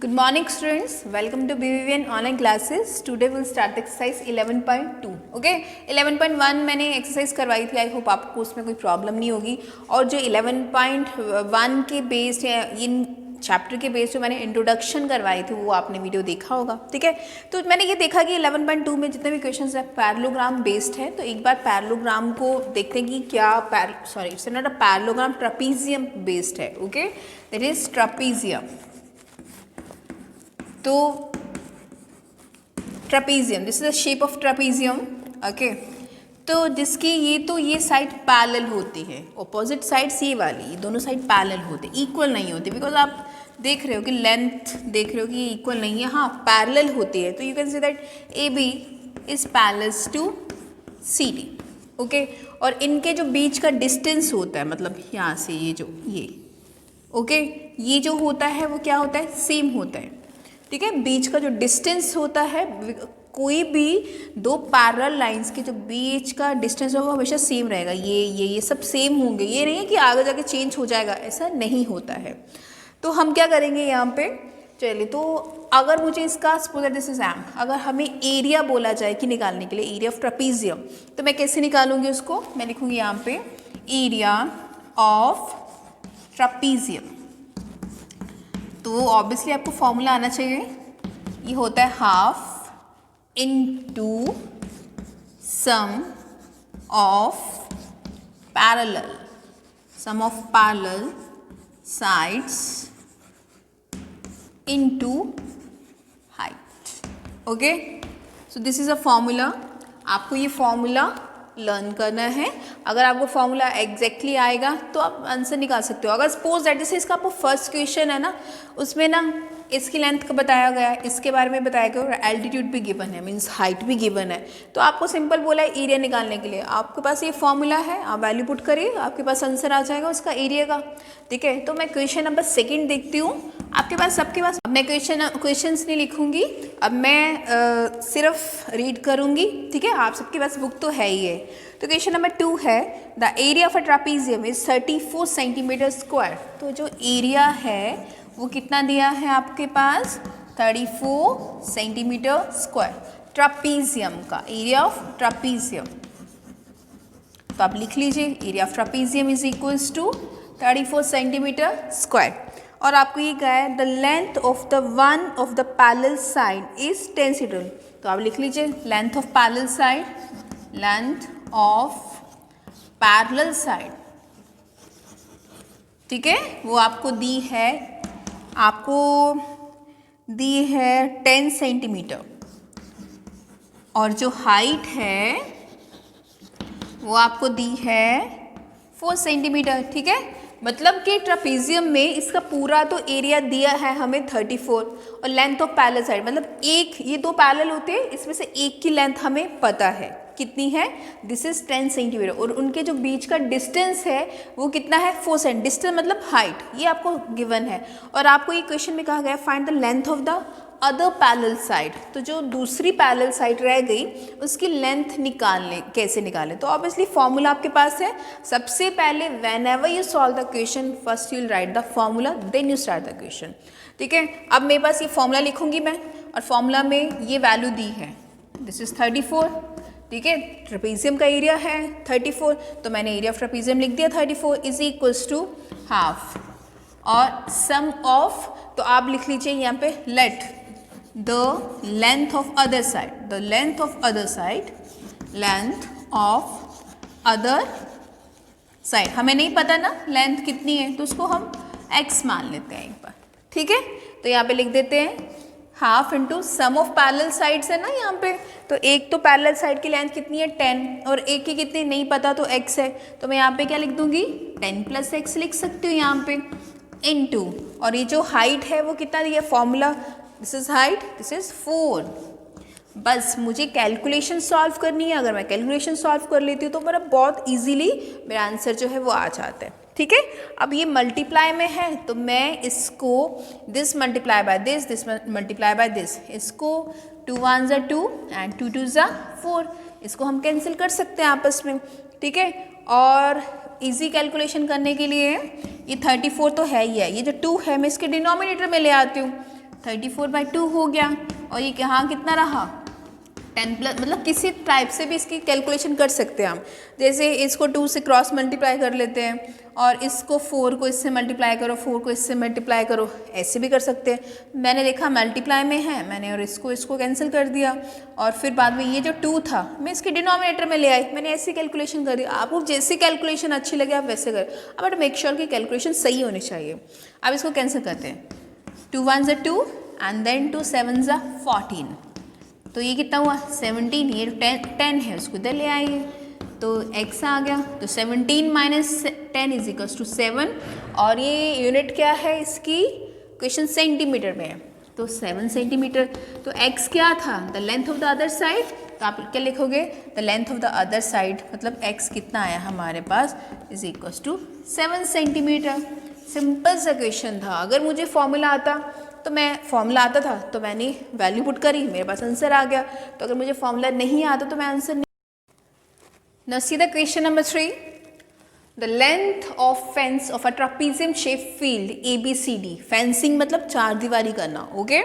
Good morning students, welcome to BVVN online classes. Today we'll start exercise 11.2. Okay, 11.1 मैंने exercise करवाई थी. I hope आपको उसमें कोई प्रॉब्लम नहीं होगी. और जो 11.1 के बेस्ड है, इन चैप्टर के बेस्ड जो मैंने इंट्रोडक्शन करवाई थी वो आपने वीडियो देखा होगा. ठीक है, तो मैंने ये देखा कि 11.2 में जितने भी क्वेश्चंस है पैरेललोग्राम बेस्ड है. तो एक बार पैरेललोग्राम को देखते हैं कि क्या it's not a parallelogram, trapezium based है. Okay, that is trapezium. तो trapezium, this is the shape of trapezium. Okay, तो जिसकी ये साइड पैरेलल होती है, ऑपोजिट साइड्स ये वाली, ये दोनों साइड पैरेलल होते, इक्वल नहीं होते. बिकॉज आप देख रहे हो कि लेंथ देख रहे हो कि ये इक्वल नहीं है. हाँ, पैरेलल होती है. तो you can say that A B is parallel to C D. Okay, और इनके जो बीच का डिस्टेंस होता है, मतलब यहाँ से ये ओके, ये जो होता है वो क्या होता है, सेम होता है. ठीक है, बीच का जो डिस्टेंस होता है, कोई भी दो पैरेलल लाइंस के जो बीच का डिस्टेंस होगा वो हमेशा सेम रहेगा. ये सब सेम होंगे. ये नहीं है कि आगे जाके चेंज हो जाएगा, ऐसा नहीं होता है. तो हम क्या करेंगे यहाँ पे, चलिए, तो अगर मुझे इसका सपोज दिस इज एम, अगर हमें एरिया बोला जाए कि निकालने के लिए, एरिया ऑफ ट्रापीजियम, तो मैं कैसे निकालूंगी उसको. मैं लिखूंगी यहाँ पे एरिया ऑफ ट्रापीजियम. तो ऑब्वियसली आपको फॉर्मूला आना चाहिए. ये होता है half into sum of parallel sides into height. Okay, so this is a formula. आपको ये फॉर्मूला लर्न करना है. अगर आपको फॉर्मूला एग्जैक्टली आएगा तो आप आंसर निकाल सकते हो. अगर सपोज दैट जैसे इसका आपको फर्स्ट क्वेश्चन है ना, उसमें ना इसकी लेंथ का बताया गया है, इसके बारे में बताया गया, और एल्टीट्यूड भी गिवन है, मीन्स हाइट भी गिवन है. तो आपको सिंपल बोला है एरिया निकालने के लिए. आपके पास ये फॉर्मूला है, आप वैल्यू पुट करिए, आपके पास आंसर आ जाएगा उसका एरिया का. ठीक है, तो मैं क्वेश्चन नंबर 2 देखती हूँ. आपके पास सबके पास, अब मैं क्वेश्चंस नहीं लिखूंगी, अब मैं सिर्फ रीड करूंगी. ठीक है, आप सबके पास बुक तो है ही है. तो क्वेश्चन नंबर 2 है, the area of a trapezium is 34 centimetre square. तो जो एरिया है वो कितना दिया है आपके पास, 34 सेंटीमीटर स्क्वायर. ट्रापीजियम का एरिया ऑफ ट्रापीजियम, तो आप लिख लीजिए area of trapezium is equals to 34 centimetre square. और आपको ये कहा है the length of the one of the parallel side is 10 centimetre. तो आप लिख लीजिए length of parallel side, length of parallel side. ठीक है, वो आपको दी है 10 सेंटीमीटर. और जो हाइट है वो आपको दी है 4 सेंटीमीटर. ठीक है, मतलब कि ट्रापीजियम में इसका पूरा तो एरिया दिया है हमें 34, और लेंथ ऑफ पैरेलल साइड, मतलब ये दो पैरेलल होते हैं, इसमें से एक की लेंथ हमें पता है कितनी है, दिस इज 10 सेंटीमीटर. और उनके जो बीच का डिस्टेंस है वो कितना है, 4 सेंटीमीटर. डिस्टेंस मतलब हाइट, ये आपको गिवन है. और आपको ये क्वेश्चन में कहा गया find the length of the other parallel side. तो जो दूसरी पैरेलल साइड रह गई उसकी लेंथ कैसे निकालें. तो ऑब्वियसली फॉर्मूला आपके पास है. सबसे पहले whenever you solve the question, first you will write the formula, then you start the question. ठीक है, अब मेरे पास ये फॉर्मूला लिखूंगी मैं, और फॉर्मूला में ये वैल्यू दी है, दिस इज 34. ठीक है, ट्रापीजियम का एरिया है 34, तो मैंने एरिया ऑफ ट्रापीजियम लिख दिया 34 इज इक्वल्स टू हाफ, और सम ऑफ, तो आप लिख लीजिए यहाँ पे let the length of other side, length of other side. हमें नहीं पता ना लेंथ कितनी है, तो उसको हम x मान लेते हैं एक बार. ठीक है, तो यहाँ पे लिख देते हैं half into sum of parallel sides है ना यहाँ पे. तो एक तो पैरेलल साइड की लेंथ कितनी है 10, और एक की कितनी नहीं पता, तो x है. तो मैं यहाँ पे क्या लिख दूंगी, 10 + x लिख सकती हूँ यहाँ पे, इनटू, और ये जो हाइट है वो कितना दिया formula, this is height, this is 4. बस मुझे कैलकुलेशन सॉल्व करनी है. अगर मैं कैलकुलेशन सॉल्व कर लेती हूँ तो मेरा बहुत इजीली मेरा आंसर जो है वो आ जाता है. ठीक है, अब ये मल्टीप्लाई में है, तो मैं इसको this multiply by this multiply by this, इसको 2 1 ज़ा 2 एंड 2 2 ज़ा 4, इसको हम कैंसिल कर सकते हैं आपस में. ठीक है, और इजी कैलकुलेशन करने के लिए ये 34 तो है ही है, ये जो 2 है मैं इसके डिनोमिनेटर में ले आती हूँ. 34/2 हो गया। और ये यहाँ कितना रहा 10 प्लस, मतलब किसी टाइप से भी इसकी कैलकुलेशन कर सकते हैं हम। जैसे इसको 2 से क्रॉस मल्टीप्लाई कर लेते हैं और इसको 4 को इससे मल्टीप्लाई करो, 4 को इससे मल्टीप्लाई करो, ऐसे भी कर सकते हैं। मैंने देखा मल्टीप्लाई में है, मैंने और इसको कैंसिल कर दिया और फिर बाद में ये जो 2 था मैं इसके डिनोमिनेटर में ले आई, मैंने ऐसी कैलकुलेशन कर दी। आपको जैसी कैलकुलेशन अच्छी लगे आप वैसे कर, बट मेक श्योर कि कैलकुलेशन सही होनी चाहिए। अब इसको कैंसिल करते हैं, 2 1 ज़ा 2 एंड देन 2 7 ज़ा 14, तो ये कितना हुआ 17, ये 10 है उसको इधर ले आइए तो x आ गया। तो 17 माइनस 10 इज इक्वल्स टू 7 और ये यूनिट क्या है इसकी, क्वेश्चन सेंटीमीटर में है तो 7 सेंटीमीटर। तो x क्या था, the length of the other side, तो आप क्या लिखोगे the length of the other side, मतलब x कितना आया हमारे पास is equals to 7 centimetre. Simple सा क्वेश्चन था। अगर मुझे फॉर्मूला आता तो तो मैंने वैल्यू पुट करी, मेरे पास आंसर आ गया। तो अगर मुझे फॉर्मूला नहीं आता तो मैं आंसर नहीं। Now see the question number 3, the length of fence of a trapezium shape field ABCD, fencing मतलब चार दीवारी करना, okay.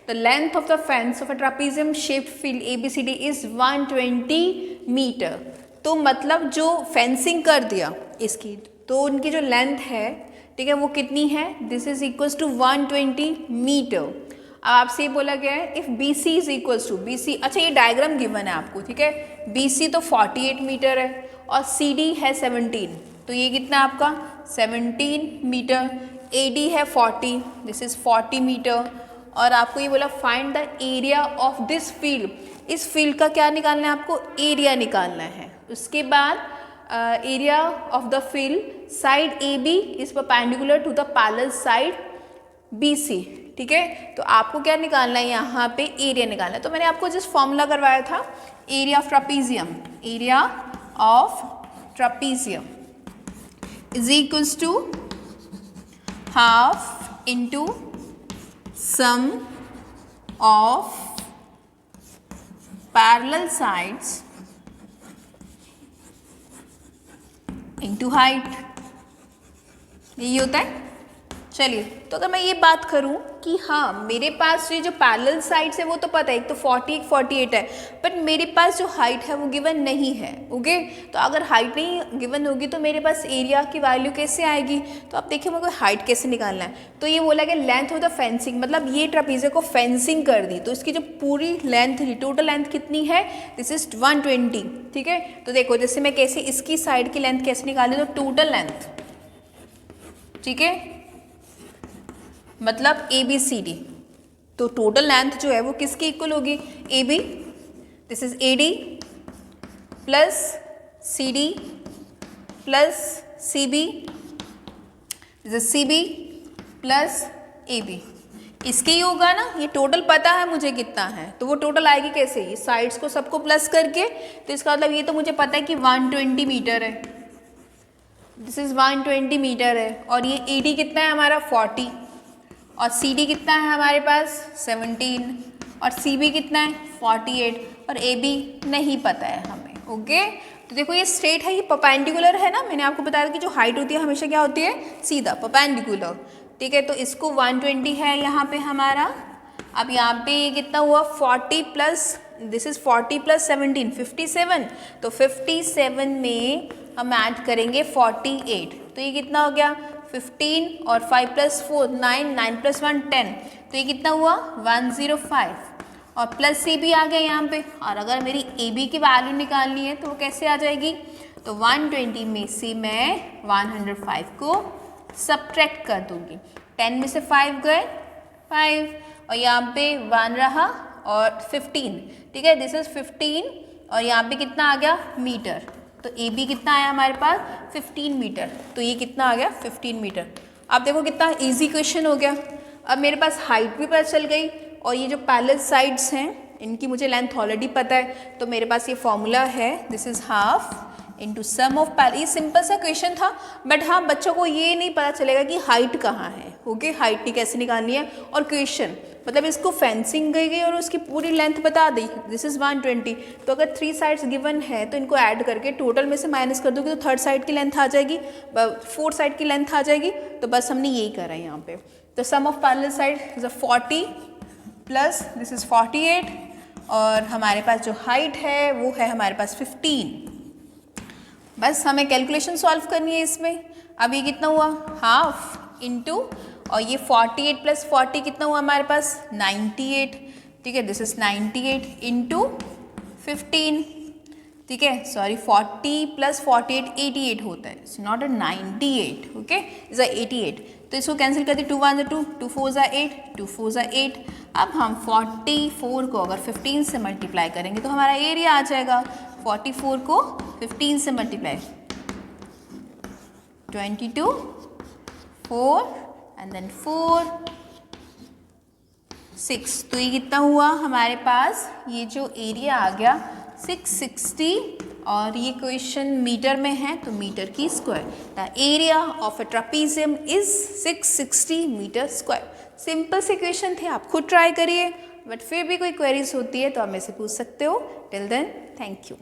The length of the fence of a trapezium shape field ABCD is 120 metre. तो मतलब जो fencing कर दिया इसकी, तो उनकी जो लेंथ है, ठीक है, वो कितनी है, this is equals to 120 meter. अब आपसे ये बोला गया है if BC is equals to BC, अच्छा ये डायग्राम गिवन है आपको, ठीक है। BC तो 48 मीटर है और CD है 17, तो ये कितना है आपका 17 मीटर। AD है 40, दिस इज 40 मीटर। और आपको ये बोला find the area of this field, इस फील्ड का क्या निकालना है आपको, एरिया निकालना है। उसके बाद area of the field side AB is perpendicular to the parallel side BC, ठीक है। तो आपको क्या निकालना है, यहाँ पे एरिया निकालना है। तो मैंने आपको जिस फॉर्मूला करवाया था, area of trapezium is equals to half into sum of parallel sides into height, यही होता है। चलिए, तो अगर मैं ये बात करूं कि हाँ मेरे पास ये जो पैरेलल साइड्स है वो तो पता है, एक तो 40 एक 48 है, बट मेरे पास जो हाइट है वो गिवन नहीं है, ओके। तो अगर हाइट नहीं गिवन होगी तो मेरे पास एरिया की वैल्यू कैसे आएगी। तो आप देखिए मुझे हाइट कैसे निकालना है। तो ये बोला कि लेंथ ऑफ द फेंसिंग, मतलब ये ट्रापीजियम को फेंसिंग कर दी, तो इसकी जो पूरी लेंथ थी, टोटल लेंथ कितनी है, दिस इज 120, ठीक है। तो देखो जैसे मैं कैसे इसकी साइड की लेंथ कैसे निकाली, तो टोटल लेंथ, ठीक है, मतलब ABCD, तो टोटल लेंथ जो है वो किसकी इक्वल होगी, AB, this is AD plus CD plus CB, this is CB plus AB, इसके ही होगा ना। ये टोटल पता है मुझे कितना है, तो वो टोटल आएगी कैसे, ये साइड्स को सबको प्लस करके। तो इसका मतलब ये तो मुझे पता है कि 120 मीटर है, दिस इज 120 मीटर है। और ये AD कितना है हमारा 40, और CD कितना है हमारे पास 17, और CB कितना है 48, और AB नहीं पता है हमें, ओके। तो देखो ये स्ट्रेट है, ये परपेंडिकुलर है ना, मैंने आपको बताया कि जो हाइट होती है हमेशा क्या होती है, सीधा परपेंडिकुलर, ठीक है। तो इसको 120 है यहाँ पे हमारा। अब यहाँ पे ये कितना हुआ 40 प्लस, दिस इज 40 प्लस 17 57, तो 57 में हम ऐड करेंगे 48, तो ये कितना हो गया 15 और 5 प्लस 4 9, 9 प्लस 1 10, तो ये कितना हुआ 105, और प्लस CB आ गया यहाँ पे। और अगर मेरी AB की वैल्यू निकालनी है तो वो कैसे आ जाएगी, तो 120 में से मैं 105 को सब्ट्रैक्ट कर दूंगी, 10 में से 5 गए 5, और यहाँ पे 1 रहा और 15, ठीक है, दिस इज 15, और यहाँ पे कितना आ गया मीटर, तो AB कितना आया हमारे पास 15 मीटर, तो ये कितना आ गया 15 मीटर। अब देखो कितना इजी क्वेश्चन हो गया। अब मेरे पास हाइट भी पता चल गई, और ये जो पैरेलल साइड्स हैं इनकी मुझे लेंथ ऑलरेडी पता है, तो मेरे पास ये फॉर्मूला है, this is half into sum of parallel. ये सिंपल सा क्वेश्चन था, बट हाँ बच्चों को ये नहीं पता चलेगा कि हाइट कहाँ है, ओके, हाइट कैसे निकालनी है। और क्वेश्चन मतलब इसको फेंसिंग गई और उसकी पूरी लेंथ बता दी, दिस इज 120, तो अगर 3 साइड्स गिवन है तो इनको ऐड करके टोटल में से माइनस कर दोगे तो थर्ड साइड की लेंथ आ जाएगी, 4th साइड की लेंथ आ जाएगी। तो बस हमने यही करा है यहाँ पे। तो sum of parallel side is 40 plus this is 48 और हमारे पास जो हाइट है वो है हमारे पास 15। बस हमें कैलकुलेशन सॉल्व करनी है इसमें। अब ये कितना हुआ, हाफ इंटू, और ये 48 प्लस 40 कितना हुआ हमारे पास 98, ठीक है, दिस इज 98 इंटू 15, ठीक है, सॉरी 40 प्लस 48 88 होता है, it's not a 98, okay, is a 88। तो इसको कैंसिल करते 2 1 2, 2 4 8, 2 4 8। अब हम 44 को अगर 15 से मल्टीप्लाई करेंगे तो हमारा एरिया आ जाएगा। 44 को 15 से मल्टीप्लाई, 22 4 एंड देन 4 6, तो ये कितना हुआ हमारे पास, ये जो एरिया आ गया 660, और ये क्वेश्चन मीटर में है तो मीटर की square. The area of a trapezium is 660 metre square. Simple से क्वेश्चन थे, आप खुद ट्राई करिए, बट फिर भी कोई क्वेरीज होती है तो आप मेरे से पूछ सकते हो। Till then, thank you.